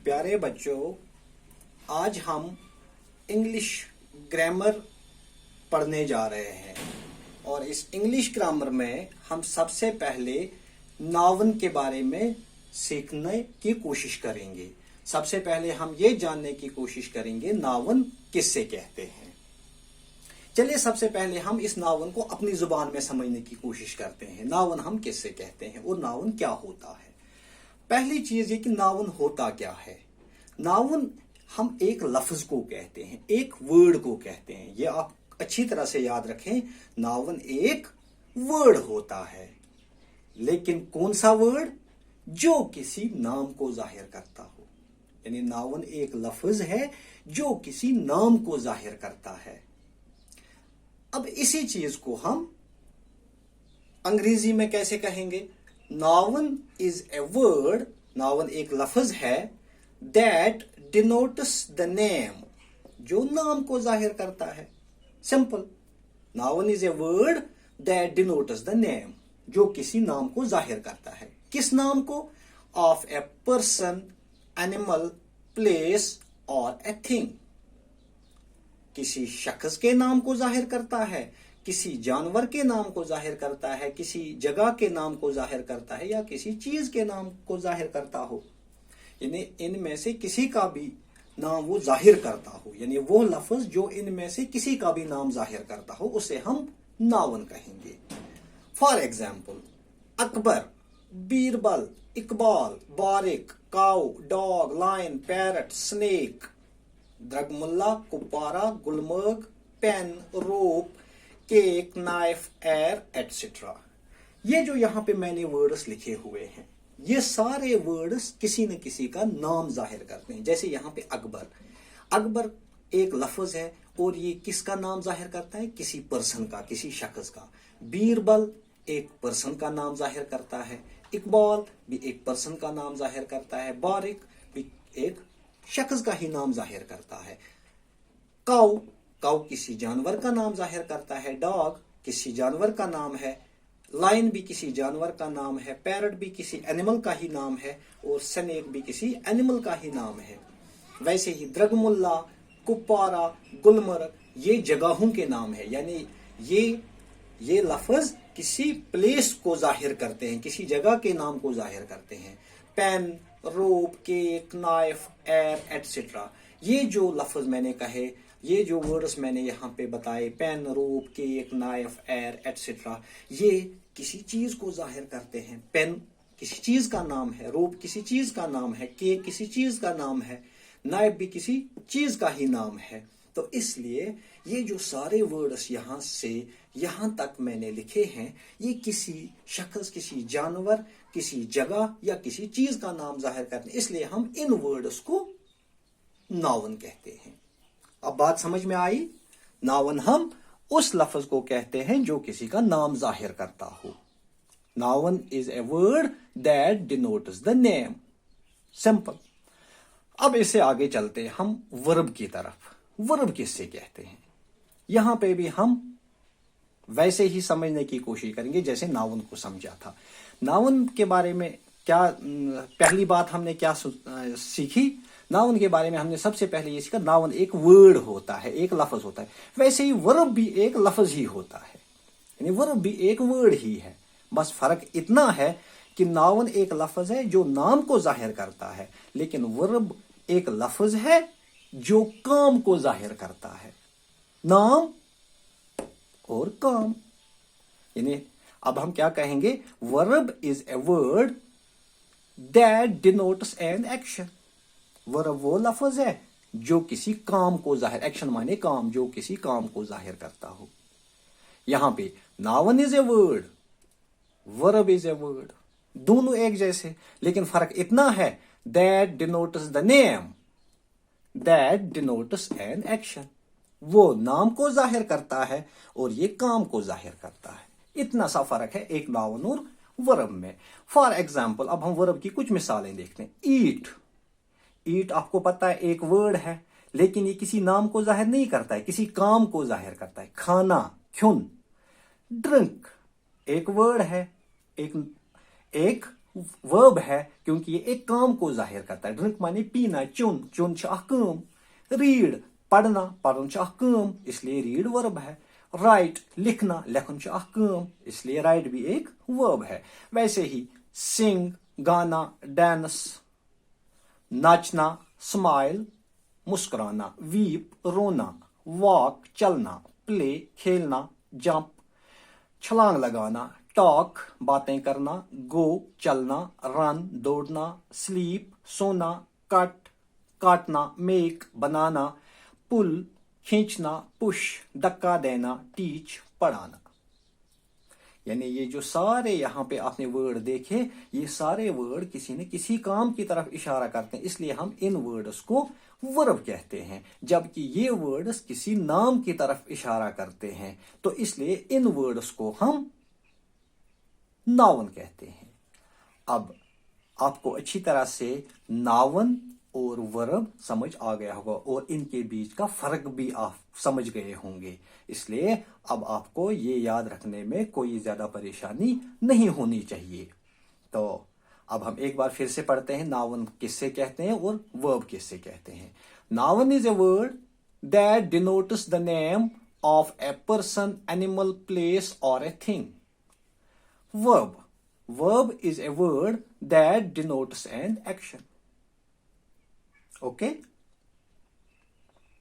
प्यारे बच्चों, आज हम इंग्लिश ग्रामर पढ़ने जा रहे हैं और इस इंग्लिश ग्रामर में हम सबसे पहले नाउन के बारे में सीखने की कोशिश करेंगे। सबसे पहले हम ये जानने की कोशिश करेंगे नाउन किससे कहते हैं। चलिए सबसे पहले हम इस नाउन को अपनी जुबान में समझने की कोशिश करते हैं। नाउन हम किससे कहते हैं और नाउन क्या होता है। पहली चीज ये कि नाउन होता क्या है। नाउन हम एक लफ्ज को कहते हैं, एक वर्ड को कहते हैं। ये आप अच्छी तरह से याद रखें, नाउन एक वर्ड होता है, लेकिन कौन सा वर्ड? जो किसी नाम को जाहिर करता हो। यानी नाउन एक लफ्ज है जो किसी नाम को जाहिर करता है। अब इसी चीज को हम अंग्रेजी में कैसे कहेंगे? Noun is a word, noun एक लफ्ज है, दैट डिनोट्स द नेम, जो नाम को जाहिर करता है। Simple, noun is a word that denotes the name, जो किसी नाम को जाहिर करता है। किस नाम को? Of a person, animal, place और ए थिंग। किसी शख्स के नाम को जाहिर करता है, किसी जानवर के नाम को जाहिर करता है, किसी जगह के नाम को जाहिर करता है, या किसी चीज के नाम को जाहिर करता हो। यानी इनमें से किसी का भी नाम वो जाहिर करता हो, यानी वो लफ्ज जो इनमें से किसी का भी नाम जाहिर करता हो, उसे हम नाउन कहेंगे। फॉर एग्जाम्पल, अकबर, बीरबल, इकबाल, बारिक, cow, dog, lion, parrot, snake, Dragmulla, Kupwara, Gulmarg, pen, rope, cake, knife, air, etcetera. ये जो यहाँ पे मैंने वर्ड्स लिखे हुए हैं, ये सारे वर्ड्स किसी न किसी का नाम जाहिर करते हैं। जैसे यहाँ पे अकबर, अकबर एक लफ्ज है और ये किसका नाम जाहिर करता है? किसी पर्सन का, किसी शख्स का। बीरबल एक पर्सन का नाम जाहिर करता है, इकबाल भी एक पर्सन का नाम जाहिर करता है, बारिक भी एक शख्स का ही नाम जाहिर करता है। काऊ, काऊ किसी जानवर का नाम जाहिर करता है, डॉग किसी जानवर का नाम है, लायन भी किसी जानवर का नाम है, पैरट भी किसी एनिमल का ही नाम है, और स्नेक भी किसी एनिमल का ही नाम है। वैसे ही द्रगमुल्ला, कुप्पारा, गुलमर्ग ये जगहों के नाम है। यानी ये लफ्ज किसी प्लेस को जाहिर करते हैं, किसी जगह के नाम को जाहिर करते हैं। Pen, rope, cake, knife, air, etcetera, ये जो लफ्ज मैंने कहे, ये जो वर्ड्स मैंने यहाँ पे बताए, pen, rope, cake, knife, air, etcetera, ये किसी चीज को जाहिर करते हैं। पेन किसी चीज का नाम है, रोप किसी चीज का नाम है, केक किसी चीज का नाम है, नाइफ भी किसी चीज का ही नाम है। तो इसलिए ये जो सारे वर्ड्स यहाँ से यहाँ तक मैंने लिखे हैं, ये किसी शख्स, किसी जानवर, किसी जगह या किसी चीज का नाम जाहिर करते हैं। इसलिए हम इन वर्ड्स को नाउन कहते हैं। अब बात समझ में आई? नाउन हम उस लफ्ज को कहते हैं जो किसी का नाम जाहिर करता हो। Noun is a word that denotes the name. Simple. अब इससे आगे चलते हैं हम वर्ब की तरफ। वर्ब किससे कहते हैं? यहां पे भी हम वैसे ही समझने की कोशिश करेंगे जैसे नाउन को समझा था। नाउन के बारे में क्या पहली बात हमने क्या सीखी? नाउन के बारे में हमने सबसे पहले ये सीखा, नाउन एक वर्ड होता है, एक लफ्ज होता है। वैसे ही वर्ब भी एक लफ्ज ही होता है, यानी वर्ब भी एक वर्ड ही है। बस फर्क इतना है कि नाउन एक लफ्ज है जो नाम को जाहिर करता है, लेकिन वर्ब एक लफ्ज है जो काम को जाहिर करता है। नाम और काम। यानी अब हम क्या कहेंगे? Verb is a word that denotes an action. Verb वो लफ्ज है जो किसी काम को जाहिर, एक्शन माने काम, जो किसी काम को जाहिर करता हो। यहां पे noun is a word, verb is a word, दोनों एक जैसे, लेकिन फर्क इतना है, that denotes the name, that denotes an action. वो नाम को जाहिर करता है और ये काम को जाहिर करता है। इतना सा फर्क है एक नाउन और वर्ब में। फॉर एग्जाम्पल, अब हम वर्ब की कुछ मिसालें देखते हैं। ईट, ईट आपको पता है एक वर्ड है, लेकिन ये किसी नाम को जाहिर नहीं करता है, किसी काम को जाहिर करता है। खाना, ख्युन। ड्रिंक एक वर्ड है, एक वर्ब है क्योंकि ये एक काम को जाहिर करता है. ड्रिंक माने पीना, चुन, चुन छ अख काम. रीड पढ़ना, पढ़न छ अख काम, इसलिए रीड वर्ब है. राइट लिखना, लेखन छ अख काम, इसलिए राइट भी एक वर्ब है. वैसे ही सिंग गाना, डांस नाचना, स्माइल मुस्कुराना, वीप रोना, वॉक चलना, प्ले खेलना, जंप छलांग लगाना, टॉक बातें करना, गो चलना, रन दौड़ना, स्लीप सोना, कट काटना, मेक बनाना, पुल खींचना, पुश धक्का देना, टीच पढ़ाना. यानी ये जो सारे यहाँ पे आपने वर्ड देखे, ये सारे वर्ड किसी न किसी काम की तरफ इशारा करते हैं, इसलिए हम इन वर्ड्स को वर्ब कहते हैं. जबकि ये वर्ड्स किसी नाम की तरफ इशारा करते हैं, तो इसलिए इन वर्ड्स को हम नाउन कहते हैं. अब आपको अच्छी तरह से नाउन और वर्ब समझ आ गया होगा और इनके बीच का फर्क भी आप समझ गए होंगे. इसलिए अब आपको ये याद रखने में कोई ज्यादा परेशानी नहीं होनी चाहिए. तो अब हम एक बार फिर से पढ़ते हैं नाउन किससे कहते हैं और वर्ब किससे कहते हैं. Noun is a word that denotes the name of a person, animal, place और a thing. Verb is a word that denotes an action. Okay?